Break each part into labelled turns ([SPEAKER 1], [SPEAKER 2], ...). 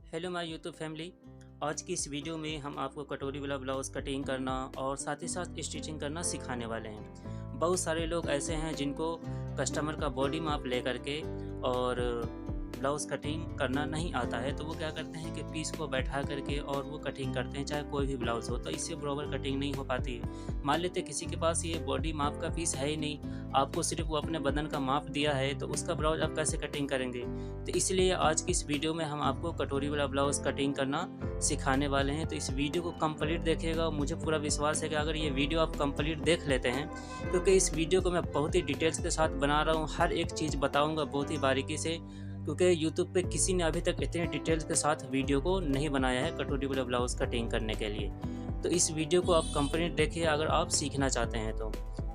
[SPEAKER 1] Hello my YouTube family. आज की इस वीडियो में हम आपको कटोरी वाला ब्लाउज़ कटिंग करना और साथ ही साथ स्टिचिंग करना सिखाने वाले हैं। बहुत सारे लोग ऐसे हैं जिनको कस्टमर का बॉडी माप ले करके और ब्लाउज़ कटिंग करना नहीं आता है, तो वो क्या करते हैं कि पीस को बैठा करके और वो कटिंग करते हैं, चाहे कोई भी ब्लाउज़ हो, तो इससे बराबर कटिंग नहीं हो पाती है। मान लेते किसी के पास ये बॉडी माप का पीस है ही नहीं, आपको सिर्फ वो अपने बदन का माप दिया है, तो उसका ब्लाउज़ आप कैसे कटिंग करेंगे। तो इसलिए आज की इस वीडियो में हम आपको कटोरी वाला ब्लाउज़ कटिंग करना सिखाने वाले हैं। तो इस वीडियो को कंप्लीट देखिएगा। मुझे पूरा विश्वास है कि अगर ये वीडियो आप कंप्लीट देख लेते हैं, क्योंकि इस वीडियो को मैं बहुत ही डिटेल्स के साथ बना रहा हूँ, हर एक चीज़ बताऊँगा बहुत ही बारीकी से, क्योंकि यूट्यूब पे किसी ने अभी तक इतने डिटेल्स के साथ वीडियो को नहीं बनाया है कटोरी वाला ब्लाउज़ कटिंग करने के लिए। तो इस वीडियो को आप कंप्लीट देखिए अगर आप सीखना चाहते हैं तो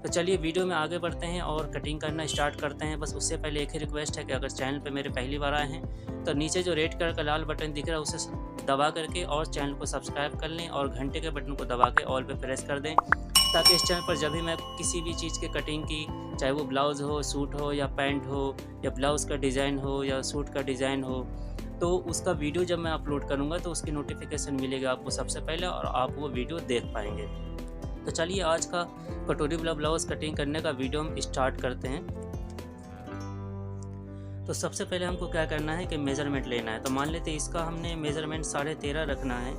[SPEAKER 1] चलिए वीडियो में आगे बढ़ते हैं और कटिंग करना स्टार्ट करते हैं। बस उससे पहले एक ही रिक्वेस्ट है कि अगर चैनल पे मेरे पहली बार आए हैं तो नीचे जो रेड कलर का लाल बटन दिख रहा है उसे दबा करके और चैनल को सब्सक्राइब कर लें और घंटे के बटन को दबा के ऑल पे प्रेस कर दें, ताकि इस चैनल पर जब भी मैं किसी भी चीज़ के कटिंग की, चाहे वो ब्लाउज़ हो, सूट हो या पैंट हो या ब्लाउज़ का डिज़ाइन हो या सूट का डिज़ाइन हो, तो उसका वीडियो जब मैं अपलोड करूँगा तो उसकी नोटिफिकेशन मिलेगा आपको सबसे पहले और आप वो वीडियो देख पाएंगे। तो चलिए आज का कटोरी वाला ब्लाउज़ कटिंग करने का वीडियो हम स्टार्ट करते हैं। तो सबसे पहले हमको क्या करना है कि मेज़रमेंट लेना है। तो मान लेते इसका हमने मेज़रमेंट 13.5 रखना है,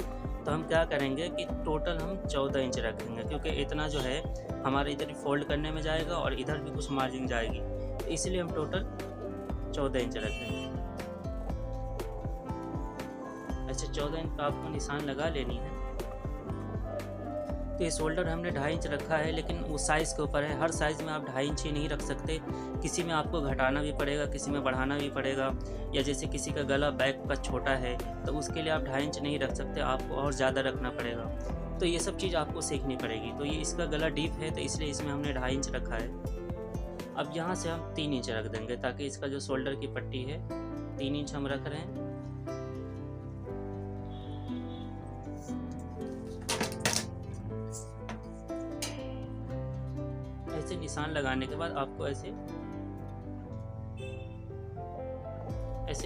[SPEAKER 1] तो हम क्या करेंगे कि टोटल हम 14 इंच रखेंगे, क्योंकि इतना जो है हमारे इधर फोल्ड करने में जाएगा और इधर भी कुछ मार्जिन जाएगी, तो इसलिए हम टोटल 14 इंच रखेंगे। ऐसे 14 इंच का आपको निशान लगा लेनी है। तो ये शोल्डर हमने 2.5 इंच रखा है, लेकिन उस साइज़ के ऊपर है। हर साइज़ में आप 2.5 इंच ही नहीं रख सकते, किसी में आपको घटाना भी पड़ेगा, किसी में बढ़ाना भी पड़ेगा। या जैसे किसी का गला बैक का छोटा है तो उसके लिए आप 2.5 इंच नहीं रख सकते, आपको और ज़्यादा रखना पड़ेगा। तो ये सब चीज़ आपको सीखनी पड़ेगी। तो ये इसका गला डीप है तो इसलिए इसमें हमने 2.5 इंच रखा है। अब यहाँ से हम 3 इंच रख देंगे, ताकि इसका जो शोल्डर की पट्टी है 3 इंच हम रख रहे हैं। ऐसे निशान लगाने के बाद आपको ऐसे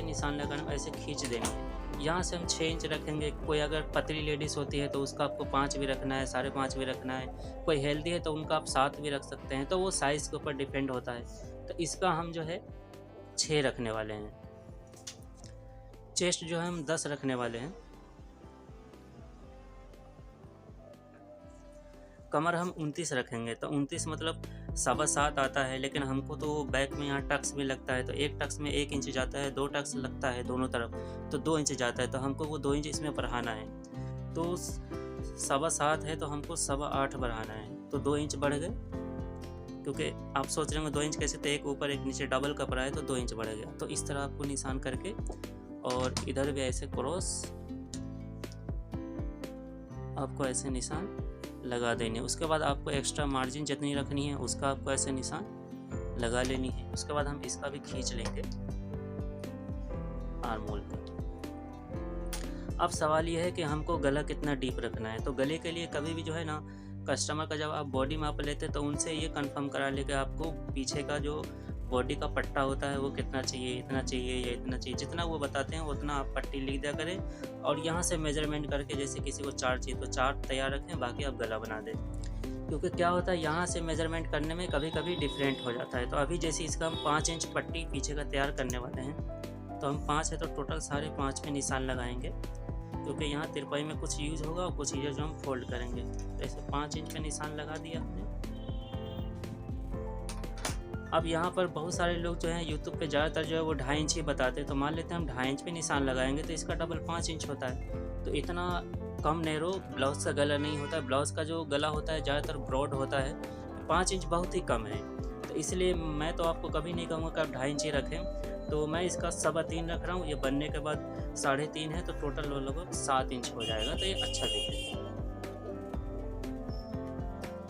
[SPEAKER 1] निशान लगाना, ऐसे खींच देना है। यहाँ से हम 6 इंच रखेंगे। कोई अगर पतली लेडीज़ होती है तो उसका आपको 5 भी रखना है, 5.5 भी रखना है। कोई हेल्दी है तो उनका आप 7 भी रख सकते हैं, तो वो साइज़ के ऊपर डिपेंड होता है। तो इसका हम जो है 6 रखने वाले हैं। चेस्ट जो है हम 10 रखने वाले हैं। कमर हम 29 रखेंगे। तो 29 मतलब 7.25 आता है, लेकिन हमको तो बैक में यहाँ टक्स भी लगता है, तो एक टक्स में 1 इंच जाता है, 2 टक्स लगता है दोनों तरफ, तो 2 इंच जाता है। तो हमको वो 2 इंच इसमें बढ़ाना है। तो 7.25 है तो हमको 8.25 बढ़ाना है, तो 2 इंच बढ़ गए। क्योंकि आप सोच रहे होंगे 2 इंच कैसे, तो एक ऊपर एक नीचे डबल कपड़ा है तो 2 इंच बढ़ गया। तो इस तरह आपको निशान करके और इधर भी ऐसे क्रॉस आपको ऐसे निशान लगा देनी है। उसके बाद आपको एक्स्ट्रा मार्जिन जितनी रखनी है उसका आपको ऐसे निशान लगा लेनी है। उसके बाद हम इसका भी खींच लेंगे आर्म होल पे। अब सवाल ये है कि हमको गला कितना डीप रखना है। तो गले के लिए कभी भी जो है ना, कस्टमर का जब आप बॉडी माप लेते तो उनसे ये कंफर्म करा ले कि आपको पीछे का जो बॉडी का पट्टा होता है वो कितना चाहिए, इतना चाहिए या इतना चाहिए। जितना वो बताते हैं उतना आप पट्टी लिख दिया करें और यहाँ से मेजरमेंट करके, जैसे किसी को 4 चाहिए तो 4 तैयार रखें, बाकी आप गला बना दें। क्योंकि क्या होता है यहाँ से मेजरमेंट करने में कभी कभी डिफरेंट हो जाता है। तो अभी जैसे इसका हम 5 इंच पट्टी पीछे का तैयार करने वाले हैं, तो हम 5 है तो टोटल 5.5 पे निशान लगाएंगे, क्योंकि यहाँ तिरपाई में कुछ यूज़ होगा और कुछ चीज़ें जो हम फोल्ड करेंगे। तो ऐसे 5 इंच पे निशान लगा दिया हमने। अब यहाँ पर बहुत सारे लोग जो हैं यूट्यूब पे ज़्यादातर जो है वो 2.5 इंच ही बताते हैं। तो मान लेते हैं हम 2.5 इंच पे निशान लगाएंगे तो इसका डबल 5 इंच होता है। तो इतना कम नैरो ब्लाउज़ का गला नहीं होता है। ब्लाउज़ का जो गला होता है ज़्यादातर ब्रॉड होता है, 5 इंच बहुत ही कम है। तो इसलिए मैं तो आपको कभी नहीं कहूँगा कि आप 2.5 इंच ही रखें। तो मैं इसका 3.25 रख रहा हूँ। ये बनने के बाद 3.5 है, तो टोटल लगभग 7 इंच हो जाएगा। तो ये अच्छा दिखेगा।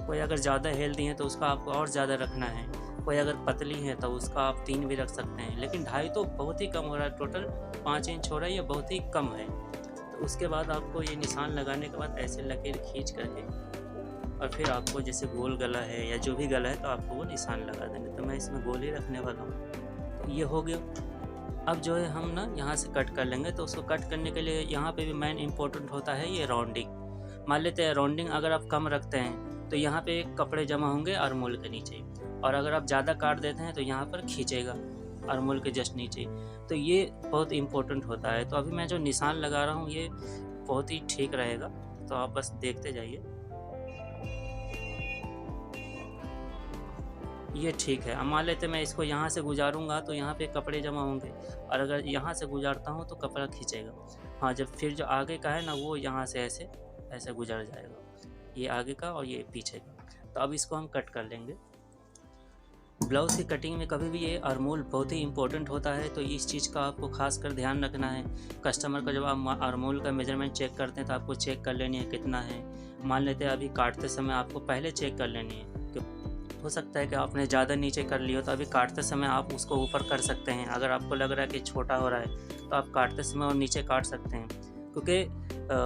[SPEAKER 1] कोई अगर ज़्यादा हेल्दी है तो उसका आपको और ज़्यादा रखना है। कोई अगर पतली है तो उसका आप 3 भी रख सकते हैं, लेकिन 2.5 तो बहुत ही कम हो रहा है। टोटल 5 इंच हो रहा है, ये बहुत ही कम है। तो उसके बाद आपको ये निशान लगाने के बाद ऐसे लकीर खींच करके और फिर आपको जैसे गोल गला है या जो भी गला है तो आपको वो निशान लगा देंगे। तो मैं इसमें गोल ही रखने वाला हूँ। तो ये हो गया। अब जो है हम ना यहाँ से कट कर लेंगे। तो उसको कट करने के लिए यहाँ पे भी मेन इम्पोर्टेंट होता है ये राउंडिंग। मान लेते हैं राउंडिंग अगर आप कम रखते हैं तो यहाँ पे कपड़े जमा होंगे आर्मोल के नीचे, और अगर आप ज़्यादा काट देते हैं तो यहाँ पर खींचेगा आर्मोल के जस्ट नीचे। तो ये बहुत इम्पोर्टेंट होता है। तो अभी मैं जो निशान लगा रहा हूँ ये बहुत ही ठीक रहेगा, तो आप बस देखते जाइए। ये ठीक है। अब मान लेते मैं इसको यहाँ से गुजारूंगा तो यहाँ पे कपड़े जमा होंगे, और अगर यहाँ से गुजारता हूँ तो कपड़ा खींचेगा। हाँ, जब फिर जो आगे का है ना वो यहाँ से ऐसे ऐसे गुजर जाएगा, ये आगे का और ये पीछे का। तो अब इसको हम कट कर लेंगे। ब्लाउज़ की कटिंग में कभी भी ये आर्मोल बहुत ही इंपॉर्टेंट होता है, तो इस चीज़ का आपको खास कर ध्यान रखना है। कस्टमर का जब आप आर्मोल का मेजरमेंट चेक करते हैं तो आपको चेक कर लेनी है कितना है। मान लेते हैं अभी काटते समय आपको पहले चेक कर लेनी है, हो सकता है कि आपने ज़्यादा नीचे कर लिया तो अभी काटते समय आप उसको ऊपर कर सकते हैं। अगर आपको लग रहा है कि छोटा हो रहा है तो आप काटते समय और नीचे काट सकते हैं, क्योंकि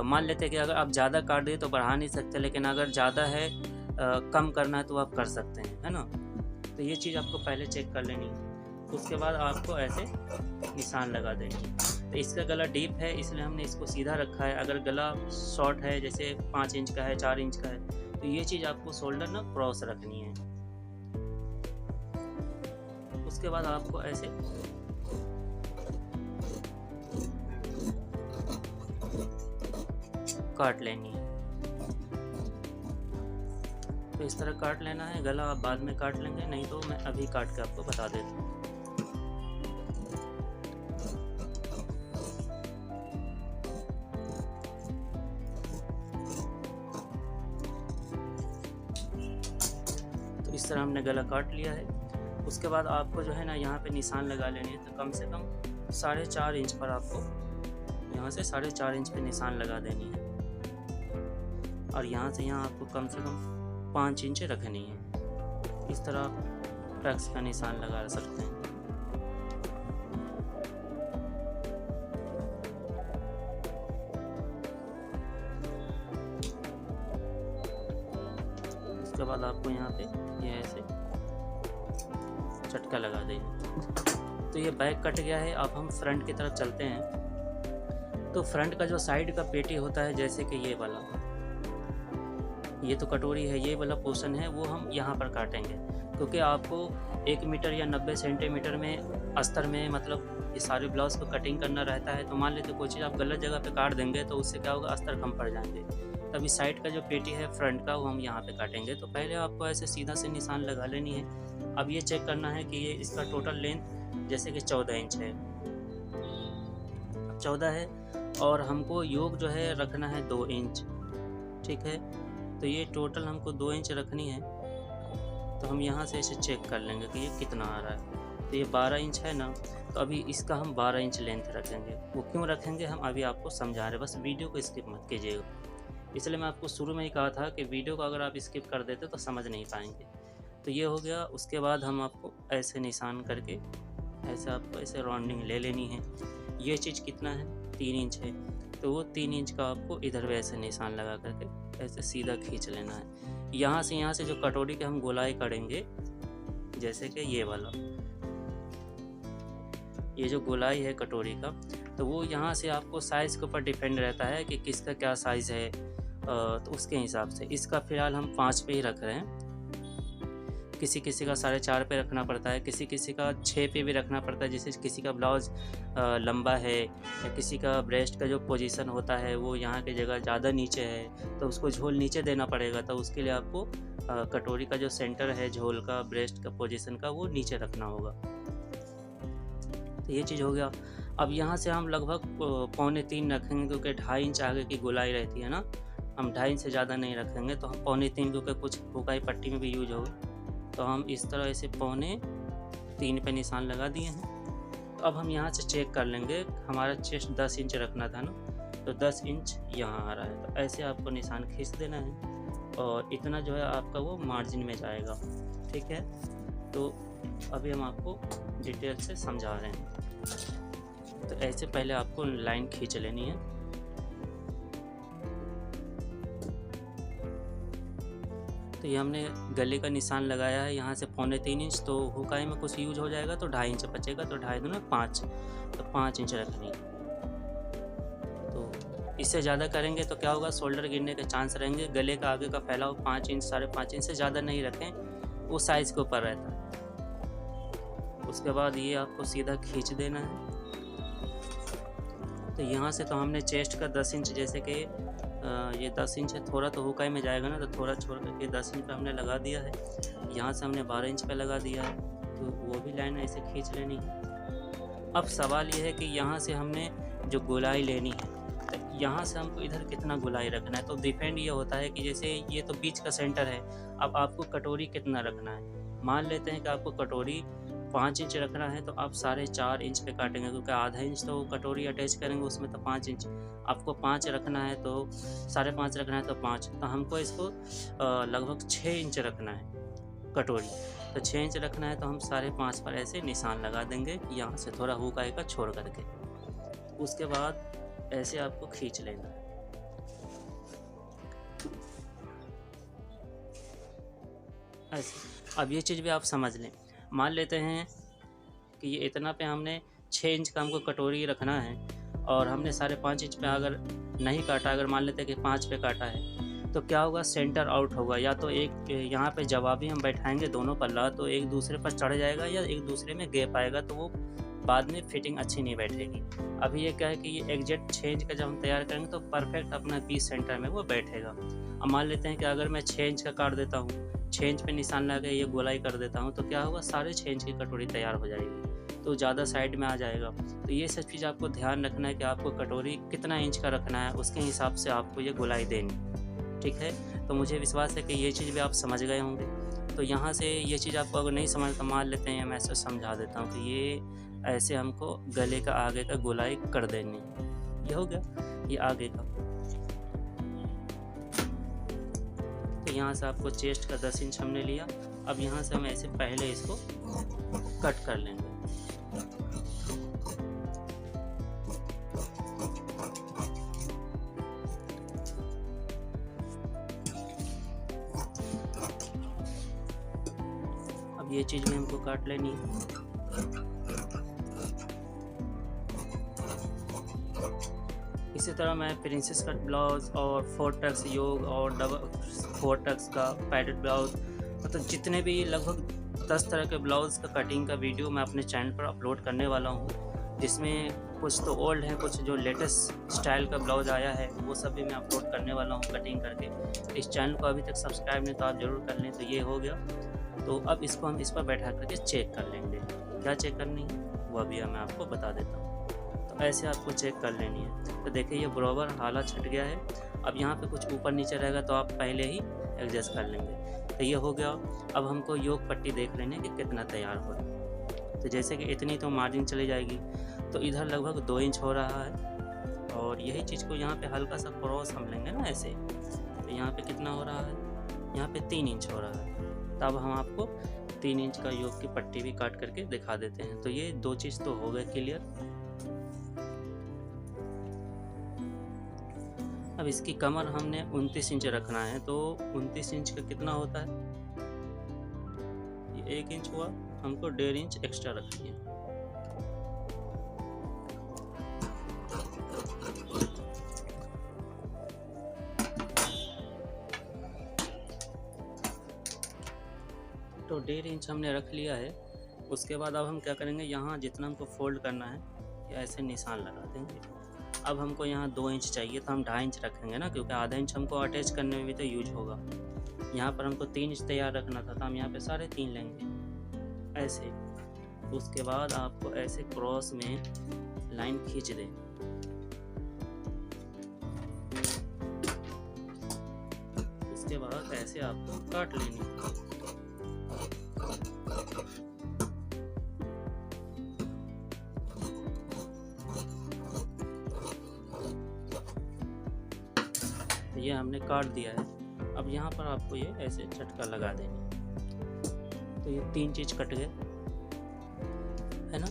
[SPEAKER 1] मान लेते हैं कि अगर आप ज़्यादा काट दिए तो बढ़ा नहीं सकते, लेकिन अगर ज़्यादा है कम करना है तो आप कर सकते हैं, है ना। तो ये चीज़ आपको पहले चेक कर लेनी है। उसके बाद आपको ऐसे निशान लगा देंगे। तो इसका गला डीप है इसलिए हमने इसको सीधा रखा है। अगर गला शॉर्ट है जैसे 5 इंच का है, 4 इंच का है, तो ये चीज़ आपको शोल्डर ना क्रॉस रखनी है। उसके बाद आपको ऐसे काट लेनी है। तो इस तरह काट लेना है। गला आप बाद में काट लेंगे, नहीं तो मैं अभी काट के आपको बता देता हूँ। तो इस तरह हमने गला काट लिया है। उसके बाद आपको जो है ना यहाँ पे निशान लगा लेने हैं। तो कम से कम 4.5 इंच पर आपको यहाँ से 4.5 इंच पे निशान लगा देनी है, और यहाँ से यहाँ आपको कम से कम 5 इंच रखनी है। इस तरह आप टक्स का निशान लगा सकते हैं। उसके बाद आपको यहाँ पे ये ऐसे झटका लगा देंगे। तो ये बैक कट गया है। अब हम फ्रंट की तरफ चलते हैं। तो फ्रंट का जो साइड का पेटी होता है, जैसे कि ये वाला, ये तो कटोरी है, ये वाला पोर्शन है वो हम यहाँ पर काटेंगे, क्योंकि आपको 1 मीटर या 90 सेंटीमीटर में अस्तर में मतलब ये सारे ब्लाउज को कटिंग करना रहता है। तो मान लेते कोई चीज़ आप गलत जगह पे काट देंगे तो उससे क्या होगा, अस्तर कम पड़ जाएंगे। तभी साइड का जो पेटी है फ्रंट का वो हम यहाँ पे काटेंगे। तो पहले आपको ऐसे सीधा से निशान लगा लेनी है। अब ये चेक करना है कि ये इसका टोटल लेंथ जैसे कि 14 इंच है, 14 है, और हमको योग जो है रखना है 2 इंच, ठीक है। तो ये टोटल हमको 2 इंच रखनी है। तो हम यहाँ से इसे चेक कर लेंगे कि ये कितना आ रहा है। तो ये 12 इंच है ना, तो अभी इसका हम 12 इंच लेंथ रखेंगे। वो क्यों रखेंगे हम अभी आपको समझा रहे, बस वीडियो को स्किप मत कीजिएगा। इसलिए मैं आपको शुरू में ही कहा था कि वीडियो को अगर आप स्किप कर देते तो समझ नहीं पाएंगे। तो ये हो गया। उसके बाद हम आपको ऐसे निशान करके ऐसे आपको ऐसे राउंडिंग ले लेनी है। ये चीज़ कितना है, 3 इंच है, तो वो 3 इंच का आपको इधर वैसे निशान लगा करके ऐसे सीधा खींच लेना है। यहाँ से जो कटोरी के हम गोलाई करेंगे, जैसे कि ये वाला, ये जो गोलाई है कटोरी का, तो वो यहाँ से आपको साइज़ के ऊपर डिपेंड रहता है कि किसका क्या साइज़ है। तो उसके हिसाब से इसका फ़िलहाल हम 5 पे ही रख रहे हैं। किसी किसी का 4.5 पे रखना पड़ता है, किसी किसी का 6 पे भी रखना पड़ता है। जैसे किसी का ब्लाउज़ लंबा है, या किसी का ब्रेस्ट का जो पोजीशन होता है वो यहाँ की जगह ज़्यादा नीचे है, तो उसको झोल नीचे देना पड़ेगा। तो उसके लिए आपको कटोरी का जो सेंटर है झोल का, ब्रेस्ट का पोजीशन का, वो नीचे रखना होगा। तो ये चीज़ हो गया। अब यहाँ से हम लगभग 2.25 रखेंगे, क्योंकि 2.5 इंच आगे की गोलाई रहती है ना। हम 2.5 इंच से ज़्यादा नहीं रखेंगे, तो हम 2.25, क्योंकि कुछ हुकाई पट्टी में भी यूज होगा। तो हम इस तरह से 2.25 पे निशान लगा दिए हैं। तो अब हम यहाँ से चेक कर लेंगे। हमारा चेस्ट 10 इंच रखना था ना, तो 10 इंच यहाँ आ रहा है। तो ऐसे आपको निशान खींच देना है, और इतना जो है आपका वो मार्जिन में जाएगा, ठीक है। तो अभी हम आपको डिटेल से समझा रहे हैं। तो ऐसे पहले आपको लाइन खींच लेनी है। तो ये हमने गले का निशान लगाया है यहाँ से 3.25 इंच, तो हुकाई में कुछ यूज हो जाएगा तो 2.5 इंच बचेगा, तो 2.5 दूना 5, तो 5 इंच रखनी है। तो इससे ज़्यादा करेंगे तो क्या होगा, शोल्डर गिरने के चांस रहेंगे। गले का आगे का फैलाव 5 इंच 5.5 इंच से ज़्यादा नहीं रखें, वो साइज़ के ऊपर रहता है। उसके बाद ये आपको सीधा खींच देना है। तो यहाँ से तो हमने चेस्ट का 10 इंच, जैसे कि ये 10 इंच है, थोड़ा तो हुकाई में जाएगा ना, तो थोड़ा छोड़ करके 10 इंच पे हमने लगा दिया है। यहाँ से हमने 12 इंच पे लगा दिया है, तो वो भी लाइन ऐसे खींच लेनी है। अब सवाल ये है कि यहाँ से हमने जो गोलाई लेनी है, तो यहाँ से हमको इधर कितना गोलाई रखना है। तो डिपेंड ये होता है कि जैसे ये तो बीच का सेंटर है, अब आपको कटोरी कितना रखना है। मान लेते हैं कि आपको कटोरी 5 इंच रखना है, तो आप 4.5 इंच पे काटेंगे, क्योंकि आधा इंच तो कटोरी अटैच करेंगे उसमें, तो 5 इंच आपको 5 रखना है, तो 5.5 रखना है तो 5, तो हमको इसको लगभग 6 इंच रखना है कटोरी। तो 6 इंच रखना है तो हम 5.5 पर ऐसे निशान लगा देंगे, यहाँ से थोड़ा हुक आएगा छोड़ करके। उसके बाद ऐसे आपको खींच लेना है। ऐसे अब ये चीज़ भी आप समझ लें। मान लेते हैं कि ये इतना पे हमने 6 इंच का हमको कटोरी रखना है, और हमने 5.5 इंच पे अगर नहीं काटा, अगर मान लेते हैं कि 5 पे काटा है, तो क्या होगा, सेंटर आउट होगा। या तो एक यहाँ पे जवाबी हम बैठाएंगे दोनों पल्ला, तो एक दूसरे पर चढ़ जाएगा, या एक दूसरे में गैप आएगा, तो वो बाद में फिटिंग अच्छी नहीं बैठेगी। अभी ये क्या है कि ये एग्जैक्ट 6 इंच का जब हम तैयार करेंगे तो परफेक्ट अपना बीच सेंटर में वो बैठेगा। अब मान लेते हैं कि अगर मैं 6 इंच का काट देता हूँ, 6 इंच पे निशान लगा के ये गोलाई कर देता हूँ, तो क्या होगा, 6.5 इंच की कटोरी तैयार हो जाएगी, तो ज़्यादा साइड में आ जाएगा। तो ये सब चीज़ आपको ध्यान रखना है कि आपको कटोरी कितना इंच का रखना है, उसके हिसाब से आपको ये गोलाई देनी, ठीक है। तो मुझे विश्वास है कि ये चीज़ भी आप समझ गए होंगे। तो यहाँ से ये चीज़ आपको अगर नहीं समझ तो मान लेते हैं, मैं ऐसे समझा देता हूँ कि ये ऐसे हमको गले का आगे का गोलाई कर देनी है। ये हो गया ये आगे का। तो यहाँ से आपको चेस्ट का 10 इंच हमने लिया। अब यहाँ से हम ऐसे पहले इसको कट कर लेंगे। अब ये चीज़ भी हमको काट लेनी है। इसी तरह मैं प्रिंसेस कट ब्लाउज़ और 4 टक्स योग और 4 टक्स का पैडेड ब्लाउज़, मतलब जितने भी लगभग 10 तरह के ब्लाउज़ का कटिंग का वीडियो मैं अपने चैनल पर अपलोड करने वाला हूँ, जिसमें कुछ तो ओल्ड है, कुछ जो लेटेस्ट स्टाइल का ब्लाउज़ आया है वो सब भी मैं अपलोड करने वाला हूँ कटिंग करके। इस चैनल को अभी तक सब्सक्राइब नहीं तो आप ज़रूर कर लें। तो ये हो गया। तो अब इसको हम इस पर बैठा करके चेक कर लेंगे। क्या चेक करनी है वो अभी मैं आपको बता देता हूँ। तो ऐसे आपको चेक कर लेनी है। तो देखिए ये बराबर हाला छट गया है। अब यहाँ पे कुछ ऊपर नीचे रहेगा तो आप पहले ही एडजस्ट कर लेंगे। तो ये हो गया। अब हमको योग पट्टी देख लेनी है कि कितना तैयार हो रहा है। तो जैसे कि इतनी तो मार्जिन चली जाएगी, तो इधर लगभग 2 इंच हो रहा है, और यही चीज़ को यहाँ पे हल्का सा क्रॉस हम लेंगे ना ऐसे। तो यहाँ पे कितना हो रहा है, यहाँ पे 3 इंच हो रहा है। तब हम आपको 3 इंच का योग की पट्टी भी काट करके दिखा देते हैं। तो ये 2 चीज़ तो हो गए क्लियर। अब इसकी कमर हमने 29 इंच रखना है। तो 29 इंच का कितना होता है, ये 1 इंच हुआ, हमको 1.5 इंच एक्स्ट्रा रखनी है। तो 1.5 इंच हमने रख लिया है। उसके बाद अब हम क्या करेंगे, यहाँ जितना हमको फोल्ड करना है या ऐसे निशान लगा देंगे। अब हमको यहाँ 2 इंच चाहिए, तो हम 2.5 इंच रखेंगे ना, क्योंकि आधा इंच हमको अटैच करने में भी तो यूज होगा। यहाँ पर हमको 3 इंच तैयार रखना था, तो हम यहाँ पे 3.5 लेंगे ऐसे। उसके बाद आपको ऐसे क्रॉस में लाइन खींच दें। उसके बाद ऐसे आपको काट लेनी है। ये हमने काट दिया है। अब यहाँ पर आपको ये ऐसे झटका लगा देनी है। तो ये 3 चीज़ कट गए है ना।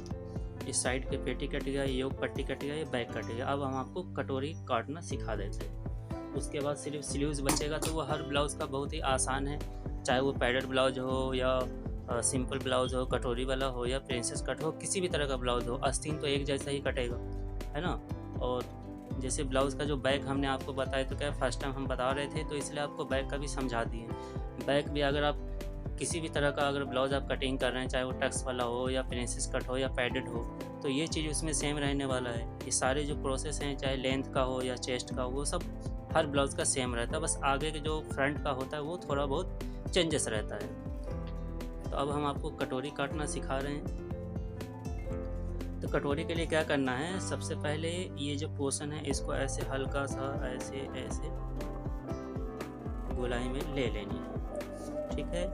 [SPEAKER 1] इस साइड के पेटी कट गया, ये योग पट्टी कट गया, ये बैक कट गया। अब हम आपको कटोरी काटना सिखा देते हैं। उसके बाद सिर्फ स्लीव्स बचेगा। तो वो हर ब्लाउज़ का बहुत ही आसान है, चाहे वो पैडेड ब्लाउज हो या सिंपल ब्लाउज़ हो, कटोरी वाला हो या प्रिंसेस कट हो, किसी भी तरह का ब्लाउज़ हो, आस्तीन तो एक जैसा ही कटेगा, है ना। और जैसे ब्लाउज़ का जो बैक हमने आपको बताया, तो क्या फर्स्ट टाइम हम बता रहे थे, तो इसलिए आपको बैक का भी समझा दिए। बैक भी अगर आप किसी भी तरह का अगर ब्लाउज़ आप कटिंग कर रहे हैं, चाहे वो टक्स वाला हो या प्रिंसेस कट हो या पैडेड हो, तो ये चीज़ उसमें सेम रहने वाला है। ये सारे जो प्रोसेस हैं, चाहे लेंथ का हो या चेस्ट का हो, वो सब हर ब्लाउज़ का सेम रहता है, बस आगे के जो फ्रंट का होता है वो थोड़ा बहुत चेंजेस रहता है। तो अब हम आपको कटोरी काटना सिखा रहे हैं। तो कटोरी के लिए क्या करना है, सबसे पहले ये जो पोर्शन है इसको ऐसे हल्का सा ऐसे ऐसे गोलाई में ले लेनी है, ठीक है।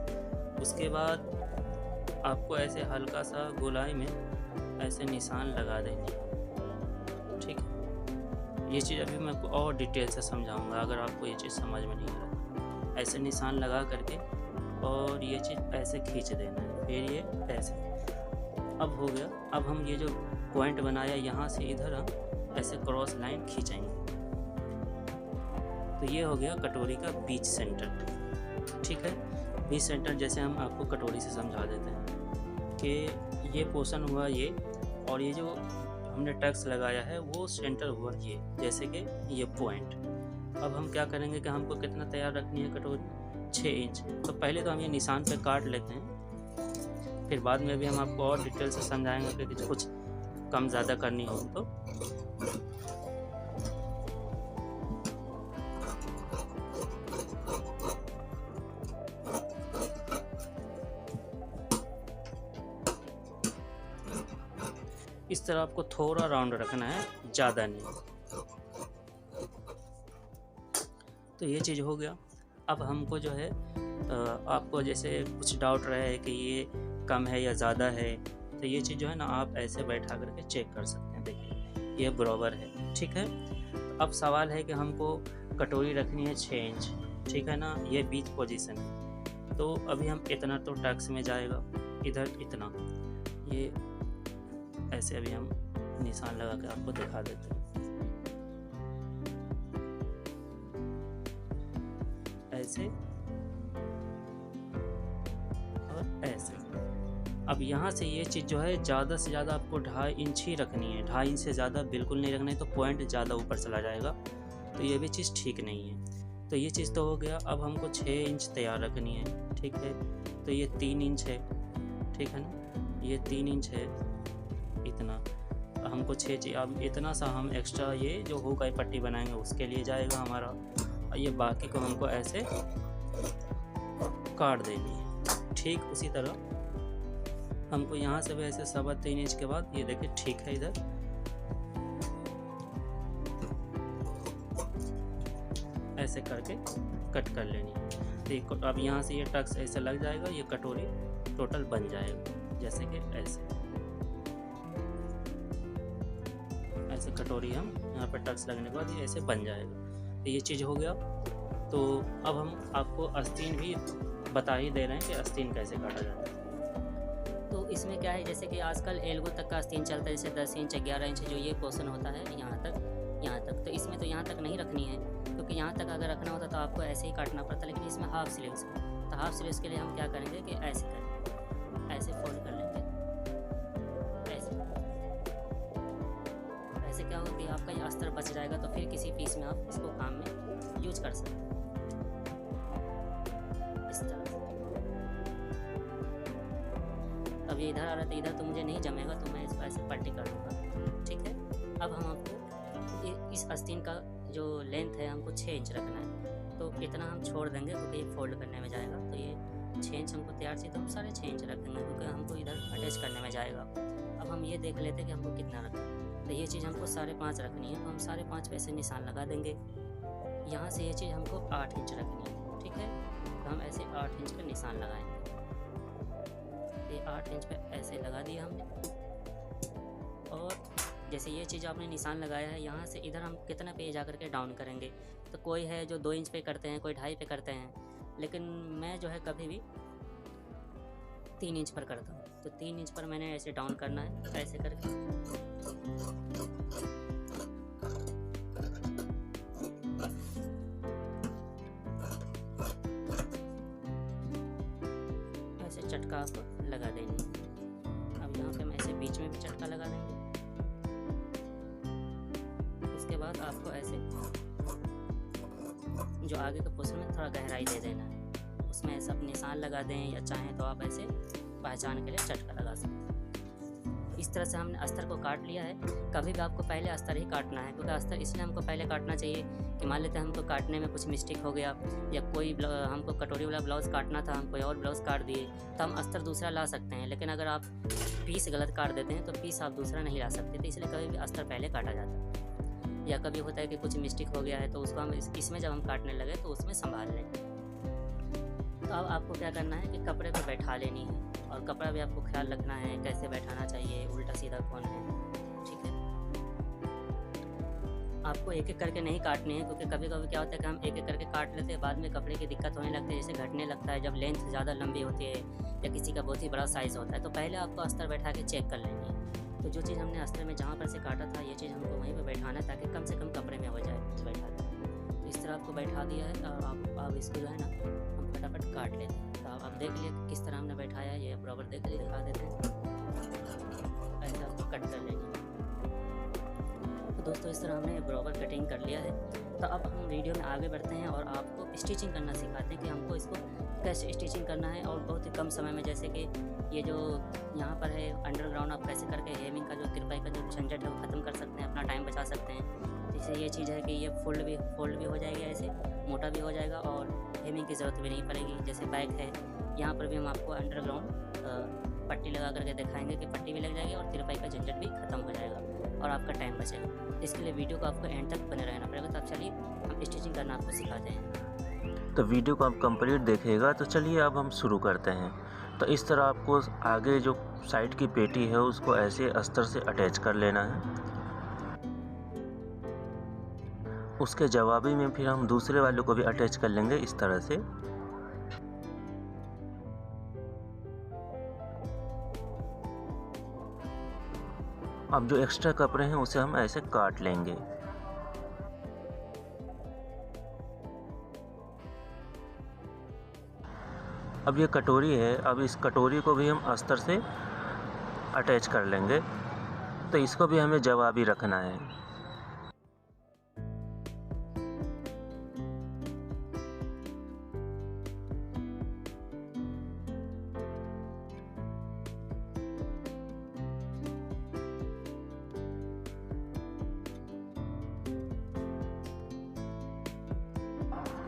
[SPEAKER 1] उसके बाद आपको ऐसे हल्का सा गोलाई में ऐसे निशान लगा देनी है, ठीक है। ये चीज़ अभी मैं आपको और डिटेल से समझाऊंगा अगर आपको ये चीज़ समझ में नहीं आ रहा। ऐसे निशान लगा करके और ये चीज़ ऐसे खींच देना है, फिर ये ऐसे। अब हो गया। अब हम ये जो पॉइंट बनाया यहाँ से इधर हम ऐसे क्रॉस लाइन खींचेंगे, तो ये हो गया कटोरी का बीच सेंटर, ठीक है। बीच सेंटर जैसे हम आपको कटोरी से समझा देते हैं कि ये पोर्शन हुआ ये, और ये जो हमने टक्स लगाया है वो सेंटर हुआ ये, जैसे कि ये पॉइंट। अब हम क्या करेंगे कि हमको कितना तैयार रखनी है कटोरी, 6 इंच। तो पहले तो हम ये निशान पे काट लेते हैं, फिर बाद में भी हम आपको और डिटेल से समझाएंगे कि कुछ कम ज़्यादा करनी हो तो। इस तरह आपको थोड़ा राउंड रखना है, ज़्यादा नहीं। तो ये चीज़ हो गया। अब हमको जो है आपको जैसे कुछ डाउट रहा है कि ये कम है या ज़्यादा है, तो ये चीज़ जो है ना आप ऐसे बैठा करके चेक कर सकते हैं। देखिए ये बराबर है, ठीक है। अब सवाल है कि हमको कटोरी रखनी है 6 इंच, ठीक है ना, ये बीच पोजीशन है। तो अभी हम इतना तो टक्स में जाएगा, इधर इतना, ये ऐसे अभी हम निशान लगा के आपको दिखा देते हैं, ऐसे और ऐसे। अब यहाँ से ये चीज़ जो है ज़्यादा से ज़्यादा आपको 2.5 इंच ही रखनी है, 2.5 इंच से ज़्यादा बिल्कुल नहीं रखना है, तो पॉइंट ज़्यादा ऊपर चला जाएगा, तो ये भी चीज़ ठीक नहीं है। तो ये चीज़ तो हो गया। अब हमको 6 इंच तैयार रखनी है, ठीक है। तो ये 3 इंच है, ठीक है ना, ये 3 इंच है, इतना हमको 6 चाहिए। अब इतना सा हम एक्स्ट्रा ये जो हुक आई पट्टी बनाएंगे उसके लिए जाएगा हमारा, और ये बाकी को हमको ऐसे काट देनी है। ठीक उसी तरह हमको यहाँ से भी ऐसे 3.25 इंच के बाद ये देखिए ठीक है, इधर ऐसे करके कट कर लेनी है। देखो अब यहाँ से ये टक्स ऐसे लग जाएगा, ये कटोरी टोटल बन जाएगा, जैसे कि ऐसे कटोरी हम यहाँ पर टक्स लगने के बाद ये ऐसे बन जाएगा। तो ये चीज़ हो गया। तो अब हम आपको आस्तीन भी बता ही दे रहे हैं कि आस्तीन कैसे काटा जाता है।
[SPEAKER 2] तो इसमें क्या है, जैसे कि आजकल एल्बो तक का आस्तीन चलता है, जैसे 10 इंच 11 इंच जो ये पोर्शन होता है यहाँ तक। तो इसमें तो यहाँ तक नहीं रखनी है, क्योंकि यहाँ तक अगर रखना होता तो आपको ऐसे ही काटना पड़ता, लेकिन इसमें हाफ स्लीव्स है। तो हाफ स्लीव्स के लिए हम क्या करेंगे कि ऐसे करेंगे, ऐसे फोल्ड कर लेंगे, ऐसे क्या होगा कि आपका ये अस्तर बच जाएगा, तो फिर किसी पीस में आप इसको काम में यूज कर सकते हैं इस तरह से। अब ये इधर आ रहा था, इधर तो मुझे नहीं जमेगा, तो मैं इसको ऐसे पट्टी कर दूँगा, ठीक है। अब हम आपको इस आस्तीन का जो लेंथ है हमको 6 इंच रखना है, तो इतना हम छोड़ देंगे क्योंकि ये फोल्ड करने में जाएगा। तो ये 6 इंच हमको तैयार चाहिए, तो हम 6.5 इंच रखेंगे क्योंकि हमको इधर अटैच करने में जाएगा। अब हम ये देख लेते हैं कि हमको कितना रखना है। तो ये चीज़ हमको 5.5 रखनी है, तो हम 5.5 पे ऐसे निशान लगा देंगे। यहाँ से ये चीज़ हमको 8 इंच रखनी है, ठीक है। तो हम ऐसे 8 इंच पे निशान लगाएंगे। ये 8 इंच पे ऐसे लगा दिया हमने। और जैसे ये चीज़ आपने निशान लगाया है, यहाँ से इधर हम कितना पे जा करके डाउन करेंगे। तो कोई है जो 2 इंच पे करते हैं, कोई 2.5 पे करते हैं, लेकिन मैं जो है कभी भी 3 इंच पर करता हूँ। तो 3 इंच पर मैंने ऐसे डाउन करना है, ऐसे करके। चटका आप लगा देंगे। अब यहाँ पे हम ऐसे बीच में भी चटका लगा देंगे। उसके बाद आपको ऐसे जो आगे के पोर्शन में थोड़ा गहराई दे देना है, उसमें ऐसा आप निशान लगा दें, या चाहें तो आप ऐसे पहचान के लिए चटका लगा सकते हैं। इस तरह से हमने अस्तर को काट लिया है। कभी भी आपको पहले अस्तर ही काटना है, क्योंकि अस्तर इसलिए हमको पहले काटना चाहिए कि मान लेते हैं हमको काटने में कुछ मिस्टेक हो गया, या कोई हमको कटोरी वाला ब्लाउज़ काटना था, हम कोई और ब्लाउज़ काट दिए, तो हम अस्तर दूसरा ला सकते हैं। लेकिन अगर आप पीस गलत काट देते हैं तो पीस आप दूसरा नहीं ला सकते, तो इसलिए कभी भी अस्तर पहले काटा जाता है। या कभी होता है कि कुछ मिस्टेक हो गया है तो उसको हम इसमें जब हम काटने लगे तो उसमें संभाल लें। तो अब आपको क्या करना है कि कपड़े पे बैठा लेनी है, और कपड़ा भी आपको ख्याल रखना है कैसे बैठाना चाहिए, उल्टा सीधा कौन है, ठीक है। आपको एक एक करके नहीं काटनी है, क्योंकि कभी कभी क्या होता है कि हम एक एक करके काट लेते हैं, बाद में कपड़े की दिक्कत होने लगती है, जैसे घटने लगता है जब लेंथ ज़्यादा लंबी होती है या किसी का बहुत ही बड़ा साइज़ होता है। तो पहले आपको अस्तर बैठा के चेक कर लेनी है। तो जो चीज़ हमने अस्तर में जहाँ पर से काटा था, ये चीज़ हमको वहीं पर बैठाना है, ताकि कम से कम कपड़े में हो जाए बैठा दें। तो इस तरह आपको बैठा दिया है, और आप इसको जो है ना हम फटाफट काट लेते हैं। तो आप देख लिए किस तरह हमने बैठाया है, ये बराबर देख लिए, दिखा देते हैं। ऐसे आपको कट कर लेंगे। तो दोस्तों इस तरह हमने बराबर कटिंग कर लिया है। तो अब हम वीडियो में आगे बढ़ते हैं और आपको स्टिचिंग करना सिखाते हैं कि हमको इसको कैसे स्टिचिंग करना है, और बहुत ही कम समय में। जैसे कि ये जो यहाँ पर है अंडरग्राउंड, आप कैसे करके हेमिंग का जो तिरपाई का जो झंझट है वो ख़त्म कर सकते हैं, अपना टाइम बचा सकते हैं। जैसे ये चीज़ है कि ये फोल्ड भी हो जाएगी, ऐसे मोटा भी हो जाएगा, और हेमिंग की ज़रूरत भी नहीं पड़ेगी। जैसे बैक है, यहाँ पर भी हम आपको अंडरग्राउंड पट्टी लगा करके दिखाएंगे कि पट्टी भी लग जाएगी और तिरपाई का झंझट भी ख़त्म हो जाएगा और आपका टाइम बचेगा। इसके लिए वीडियो को आपको एंड तक बने रहना पड़ेगा। तो आप चलिए हम स्टिचिंग करना आपको सिखाते हैं।
[SPEAKER 1] तो वीडियो को आप कंप्लीट देखिएगा। तो चलिए अब हम शुरू करते हैं। तो इस तरह आपको आगे जो साइड की पेटी है उसको ऐसे अस्तर से अटैच कर लेना है। उसके जवाबी में फिर हम दूसरे वाले को भी अटैच कर लेंगे इस तरह से। अब जो एक्स्ट्रा कपड़े हैं उसे हम ऐसे काट लेंगे। अब ये कटोरी है, अब इस कटोरी को भी हम अस्तर से अटैच कर लेंगे। तो इसको भी हमें जवाबी रखना है।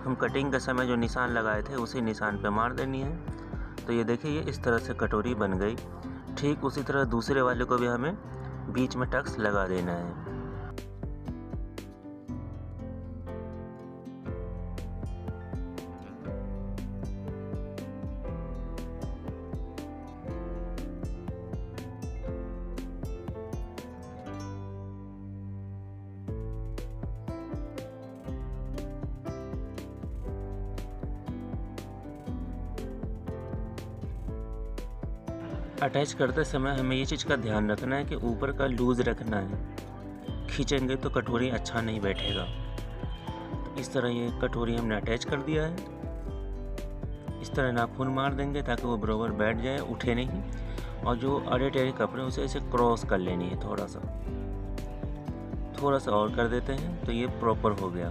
[SPEAKER 1] हम कटिंग के समय जो निशान लगाए थे उसी निशान पे मार देनी है। तो ये देखिए, ये इस तरह से कटोरी बन गई। ठीक उसी तरह दूसरे वाले को भी हमें बीच में टक्स लगा देना है। अटैच करते समय हमें ये चीज़ का ध्यान रखना है कि ऊपर का लूज़ रखना है। खींचेंगे तो कटोरी अच्छा नहीं बैठेगा। इस तरह ये कटोरी हमने अटैच कर दिया है। इस तरह नाखून मार देंगे ताकि वो बराबर बैठ जाए, उठे नहीं। और जो अड़े टेढ़े कपड़े उसे ऐसे क्रॉस कर लेनी है, थोड़ा सा और कर देते हैं तो ये प्रॉपर हो गया।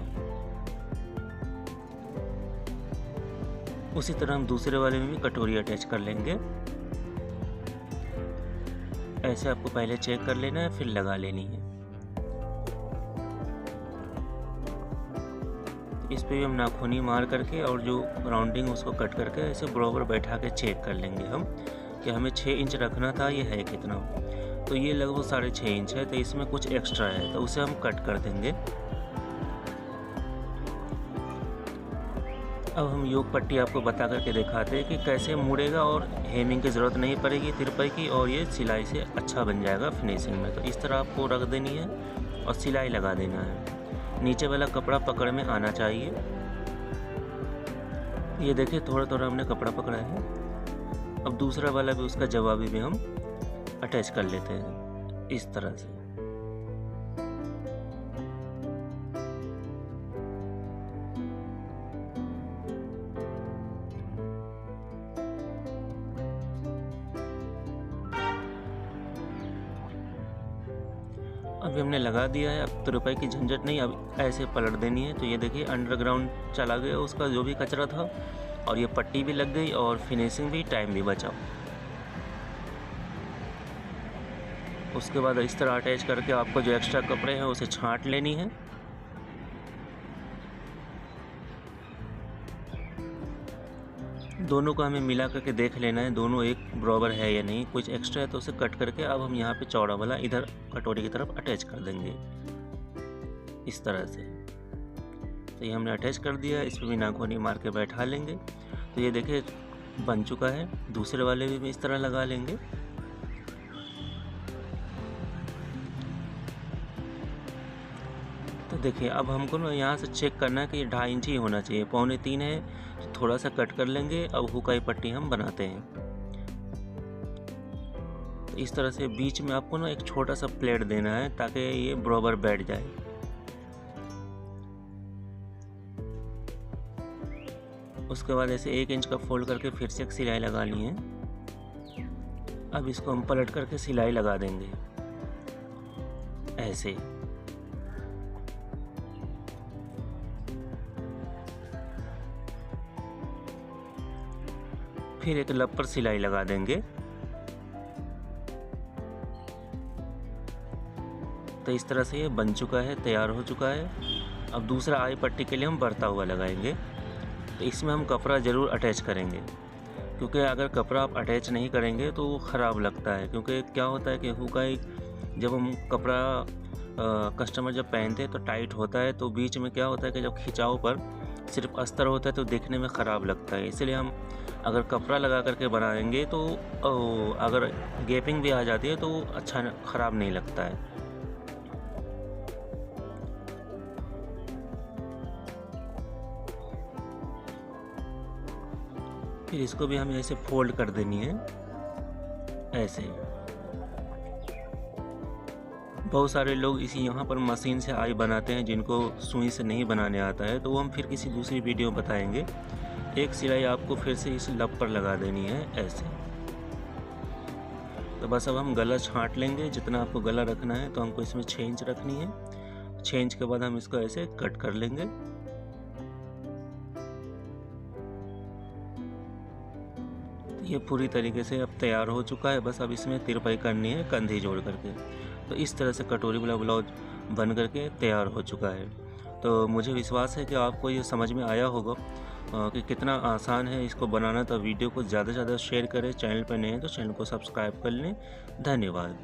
[SPEAKER 1] उसी तरह हम दूसरे वाले में भी कटोरी अटैच कर लेंगे। ऐसे आपको पहले चेक कर लेना है, फिर लगा लेनी है। इस पे भी हम नाखूनी मार करके और जो राउंडिंग उसको कट करके ऐसे बराबर बैठा के चेक कर लेंगे हम कि हमें 6 इंच रखना था, ये है कितना। तो ये लगभग 6.5 इंच है, तो इसमें कुछ एक्स्ट्रा है तो उसे हम कट कर देंगे। अब हम योग पट्टी आपको बता करके दिखाते हैं कि कैसे मुड़ेगा और हेमिंग की ज़रूरत नहीं पड़ेगी तिरपाई की, और ये सिलाई से अच्छा बन जाएगा फिनिशिंग में। तो इस तरह आपको रख देनी है और सिलाई लगा देना है। नीचे वाला कपड़ा पकड़ में आना चाहिए। ये देखिए, थोड़ा हमने कपड़ा पकड़ा है। अब दूसरा वाला भी उसका जवाबी भी हम अटैच कर लेते हैं इस तरह से। अभी हमने लगा दिया है, अब तो रुपए की झंझट नहीं, अब ऐसे पलट देनी है। तो ये देखिए अंडरग्राउंड चला गया उसका जो भी कचरा था, और ये पट्टी भी लग गई और फिनिशिंग भी, टाइम भी बचा। उसके बाद इस तरह अटैच करके आपको जो एक्स्ट्रा कपड़े हैं उसे छांट लेनी है। दोनों को हमें मिला करके देख लेना है दोनों एक बराबर है या नहीं, कुछ एक्स्ट्रा है तो उसे कट करके अब हम यहाँ पे चौड़ा वाला इधर कटोरी की तरफ अटैच कर देंगे इस तरह से। तो ये हमने अटैच कर दिया, इस पर भी नाखूनी मार के बैठा लेंगे। तो ये देखिए बन चुका है। दूसरे वाले भी इस तरह लगा लेंगे। तो देखिए अब हमको ना यहाँ से चेक करना है कि ये 2.5 इंच ही होना चाहिए, 2.25 है तो थोड़ा सा कट कर लेंगे। अब हुकाई पट्टी हम बनाते हैं। तो इस तरह से बीच में आपको ना एक छोटा सा प्लेट देना है ताकि ये बराबर बैठ जाए। उसके बाद ऐसे 1 इंच का फोल्ड करके फिर से एक सिलाई लगानी है। अब इसको हम पलट करके सिलाई लगा देंगे ऐसे। फिर एक लब पर सिलाई लगा देंगे। तो इस तरह से ये बन चुका है, तैयार हो चुका है। अब दूसरा आई पट्टी के लिए हम बढ़ता हुआ लगाएंगे। तो इसमें हम कपड़ा ज़रूर अटैच करेंगे, क्योंकि अगर कपड़ा आप अटैच नहीं करेंगे तो वो ख़राब लगता है। क्योंकि क्या होता है कि हुकाई जब हम कपड़ा कस्टमर जब पहनते हैं तो टाइट होता है, तो बीच में क्या होता है कि जब खिंचाव पर सिर्फ अस्तर होता है तो देखने में ख़राब लगता है। इसलिए हम अगर कपड़ा लगा करके बनाएंगे तो अगर गैपिंग भी आ जाती है तो अच्छा ख़राब नहीं लगता है। फिर इसको भी हमें ऐसे फोल्ड कर देनी है ऐसे। बहुत सारे लोग इसी यहाँ पर मशीन से आई बनाते हैं जिनको सुई से नहीं बनाने आता है, तो वो हम फिर किसी दूसरी वीडियो में बताएंगे। एक सिलाई आपको फिर से इस लब पर लगा देनी है ऐसे। तो बस अब हम गला छांट लेंगे, जितना आपको गला रखना है तो हमको इसमें 6 इंच रखनी है। 6 इंच के बाद हम इसको ऐसे कट कर लेंगे। तो ये पूरी तरीके से अब तैयार हो चुका है। बस अब इसमें तिरपाई करनी है कंधी जोड़ करके। तो इस तरह से कटोरी वाला ब्लाउज बन करके तैयार हो चुका है। तो मुझे विश्वास है कि आपको ये समझ में आया होगा कि कितना आसान है इसको बनाना। तो वीडियो को ज़्यादा से ज़्यादा शेयर करें। चैनल पर नए हैं तो चैनल को सब्सक्राइब कर लें। धन्यवाद।